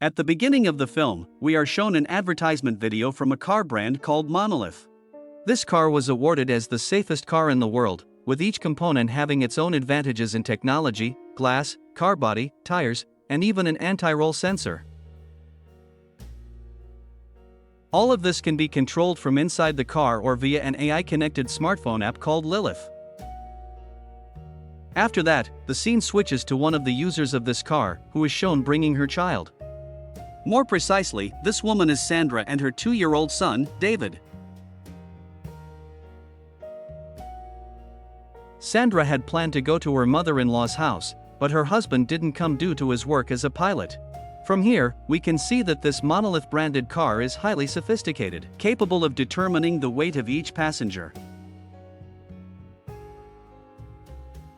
At the beginning of the film, we are shown an advertisement video from a car brand called Monolith. This car was awarded as the safest car in the world, with each component having its own advantages in technology, glass, car body, tires, and even an anti-roll sensor. All of this can be controlled from inside the car or via an AI-connected smartphone app called Lilith. After that, the scene switches to one of the users of this car, who is shown bringing her child. More precisely, this woman is Sandra and her 2-year-old son, David. Sandra had planned to go to her mother-in-law's house, but her husband didn't come due to his work as a pilot. From here, we can see that this Monolith branded car is highly sophisticated, capable of determining the weight of each passenger.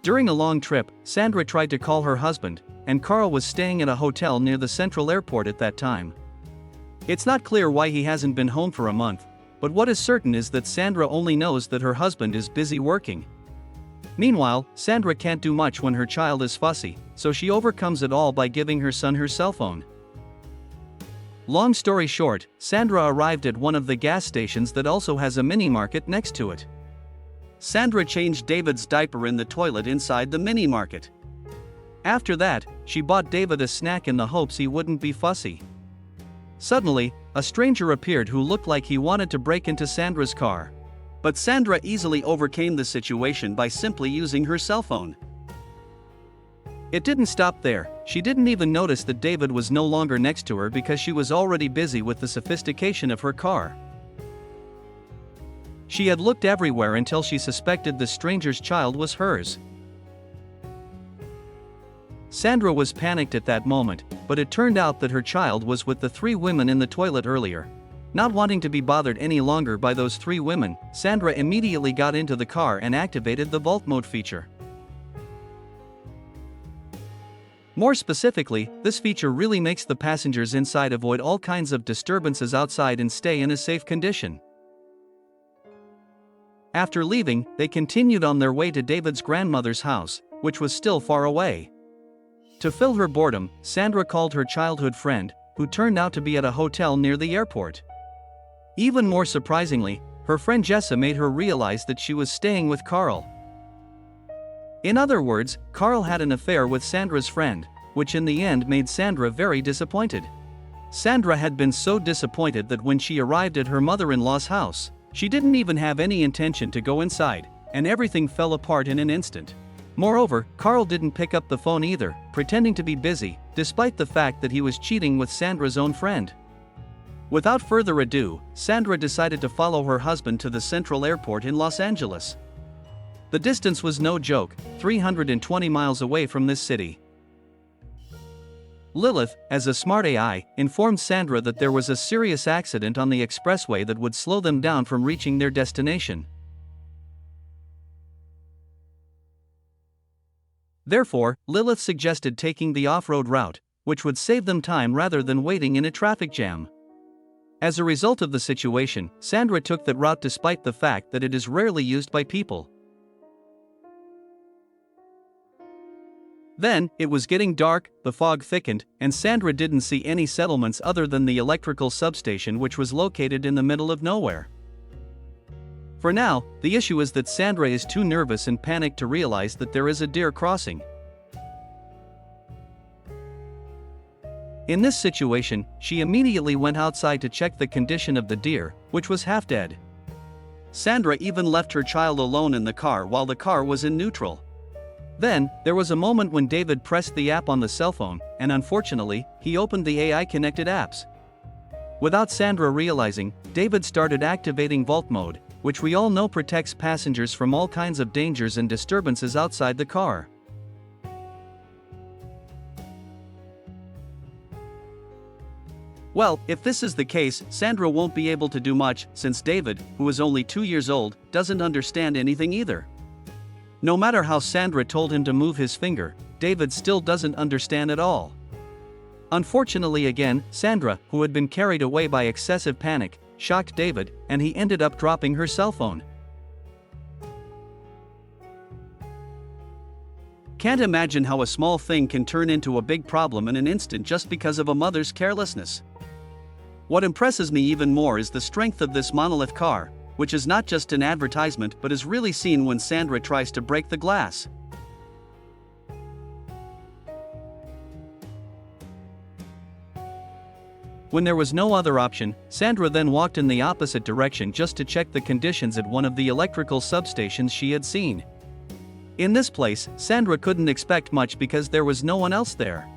During a long trip, Sandra tried to call her husband, and Carl was staying at a hotel near the central airport at that time. It's not clear why he hasn't been home for a month, but what is certain is that Sandra only knows that her husband is busy working. Meanwhile, Sandra can't do much when her child is fussy, so she overcomes it all by giving her son her cell phone. Long story short, Sandra arrived at one of the gas stations that also has a mini-market next to it. Sandra changed David's diaper in the toilet inside the mini-market. After that, she bought David a snack in the hopes he wouldn't be fussy. Suddenly, a stranger appeared who looked like he wanted to break into Sandra's car. But Sandra easily overcame the situation by simply using her cell phone. It didn't stop there. She didn't even notice that David was no longer next to her because she was already busy with the sophistication of her car. She had looked everywhere until she suspected the stranger's child was hers. Sandra was panicked at that moment, but it turned out that her child was with the 3 women in the toilet earlier. Not wanting to be bothered any longer by those 3 women, Sandra immediately got into the car and activated the vault mode feature. More specifically, this feature really makes the passengers inside avoid all kinds of disturbances outside and stay in a safe condition. After leaving, they continued on their way to David's grandmother's house, which was still far away. To fill her boredom, Sandra called her childhood friend, who turned out to be at a hotel near the airport. Even more surprisingly, her friend Jessa made her realize that she was staying with Carl. In other words, Carl had an affair with Sandra's friend, which in the end made Sandra very disappointed. Sandra had been so disappointed that when she arrived at her mother-in-law's house, she didn't even have any intention to go inside, and everything fell apart in an instant. Moreover, Carl didn't pick up the phone either, pretending to be busy, despite the fact that he was cheating with Sandra's own friend. Without further ado, Sandra decided to follow her husband to the Central Airport in Los Angeles. The distance was no joke, 320 miles away from this city. Lilith, as a smart AI, informed Sandra that there was a serious accident on the expressway that would slow them down from reaching their destination. Therefore, Lilith suggested taking the off-road route, which would save them time rather than waiting in a traffic jam. As a result of the situation, Sandra took that route despite the fact that it is rarely used by people. Then, it was getting dark, the fog thickened, and Sandra didn't see any settlements other than the electrical substation, which was located in the middle of nowhere. For now, the issue is that Sandra is too nervous and panicked to realize that there is a deer crossing. In this situation, she immediately went outside to check the condition of the deer, which was half dead. Sandra even left her child alone in the car while the car was in neutral. Then, there was a moment when David pressed the app on the cell phone, and unfortunately, he opened the AI-connected apps. Without Sandra realizing, David started activating vault mode, which we all know protects passengers from all kinds of dangers and disturbances outside the car. Well, if this is the case, Sandra won't be able to do much, since David, who is only 2 years old, doesn't understand anything either. No matter how Sandra told him to move his finger, David still doesn't understand at all. Unfortunately again, Sandra, who had been carried away by excessive panic, shocked David, and he ended up dropping her cell phone. Can't imagine how a small thing can turn into a big problem in an instant just because of a mother's carelessness. What impresses me even more is the strength of this Monolith car, which is not just an advertisement but is really seen when Sandra tries to break the glass. When there was no other option, Sandra then walked in the opposite direction just to check the conditions at one of the electrical substations she had seen. In this place, Sandra couldn't expect much because there was no one else there.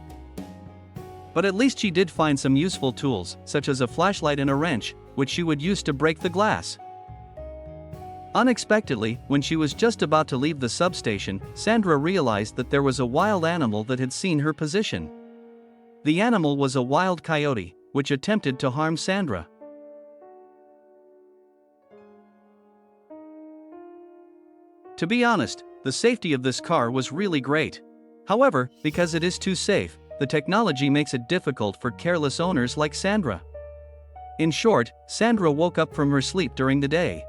But at least she did find some useful tools, such as a flashlight and a wrench, which she would use to break the glass. Unexpectedly, when she was just about to leave the substation, Sandra realized that there was a wild animal that had seen her position. The animal was a wild coyote, which attempted to harm Sandra. To be honest, the safety of this car was really great. However, because it is too safe, the technology makes it difficult for careless owners like Sandra. In short, Sandra woke up from her sleep during the day.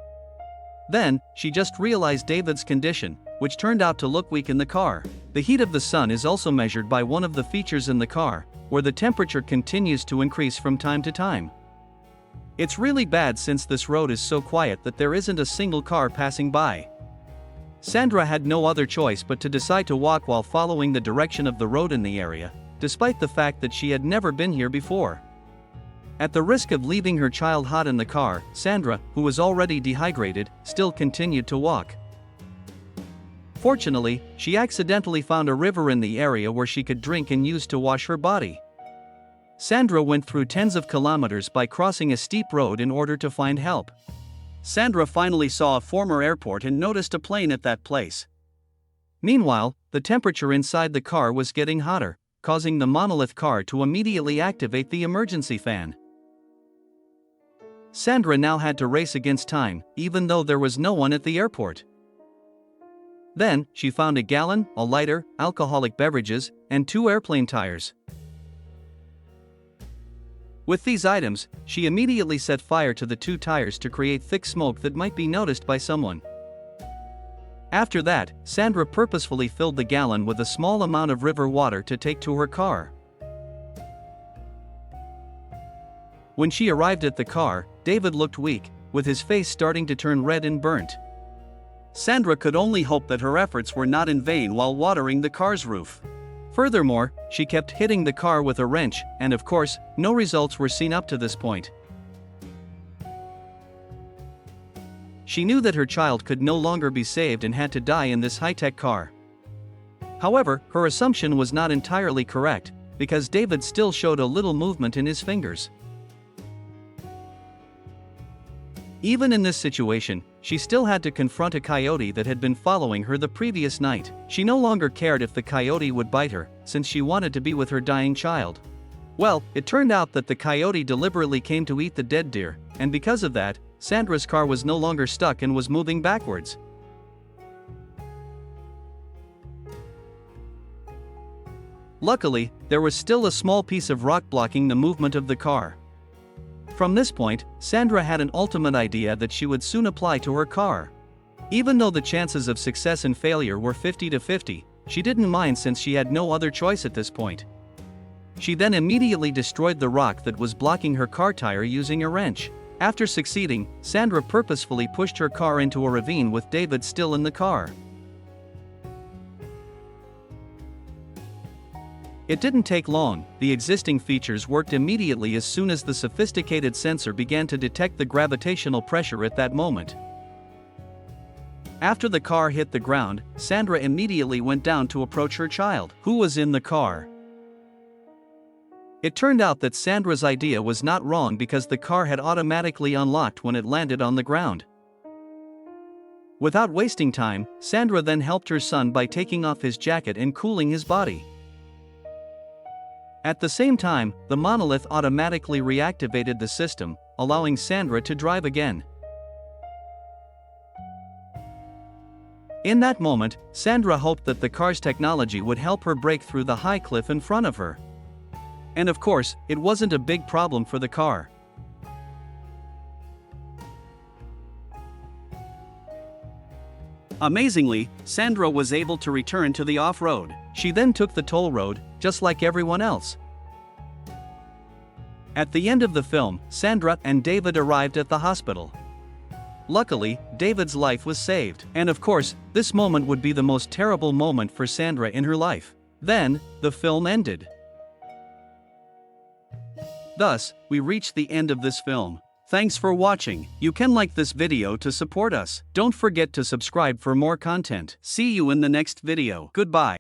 Then, she just realized David's condition, which turned out to look weak in the car. The heat of the sun is also measured by one of the features in the car, where the temperature continues to increase from time to time. It's really bad since this road is so quiet that there isn't a single car passing by. Sandra had no other choice but to decide to walk while following the direction of the road in the area, despite the fact that she had never been here before. At the risk of leaving her child hot in the car, Sandra, who was already dehydrated, still continued to walk. Fortunately, she accidentally found a river in the area where she could drink and use to wash her body. Sandra went through tens of kilometers by crossing a steep road in order to find help. Sandra finally saw a former airport and noticed a plane at that place. Meanwhile, the temperature inside the car was getting hotter, causing the Monolith car to immediately activate the emergency fan. Sandra now had to race against time, even though there was no one at the airport. Then, she found a gallon, a lighter, alcoholic beverages, and 2 airplane tires. With these items, she immediately set fire to the 2 tires to create thick smoke that might be noticed by someone. After that, Sandra purposefully filled the gallon with a small amount of river water to take to her car. When she arrived at the car, David looked weak, with his face starting to turn red and burnt. Sandra could only hope that her efforts were not in vain while watering the car's roof. Furthermore, she kept hitting the car with a wrench, and of course, no results were seen up to this point. She knew that her child could no longer be saved and had to die in this high-tech car. However, her assumption was not entirely correct, because David still showed a little movement in his fingers. Even in this situation, she still had to confront a coyote that had been following her the previous night. She no longer cared if the coyote would bite her, since she wanted to be with her dying child. Well, it turned out that the coyote deliberately came to eat the dead deer, and because of that, Sandra's car was no longer stuck and was moving backwards. Luckily, there was still a small piece of rock blocking the movement of the car. From this point, Sandra had an ultimate idea that she would soon apply to her car. Even though the chances of success and failure were 50-50, she didn't mind since she had no other choice at this point. She then immediately destroyed the rock that was blocking her car tire using a wrench. After succeeding, Sandra purposefully pushed her car into a ravine with David still in the car. It didn't take long, the existing features worked immediately as soon as the sophisticated sensor began to detect the gravitational pressure at that moment. After the car hit the ground, Sandra immediately went down to approach her child, who was in the car. It turned out that Sandra's idea was not wrong because the car had automatically unlocked when it landed on the ground. Without wasting time, Sandra then helped her son by taking off his jacket and cooling his body. At the same time, the Monolith automatically reactivated the system, allowing Sandra to drive again. In that moment, Sandra hoped that the car's technology would help her break through the high cliff in front of her. And of course, it wasn't a big problem for the car. Amazingly, Sandra was able to return to the off-road. She then took the toll road, just like everyone else. At the end of the film, Sandra and David arrived at the hospital. Luckily, David's life was saved, and of course, this moment would be the most terrible moment for Sandra in her life. Then, the film ended. Thus, we reached the end of this film. Thanks for watching. You can like this video to support us. Don't forget to subscribe for more content. See you in the next video. Goodbye.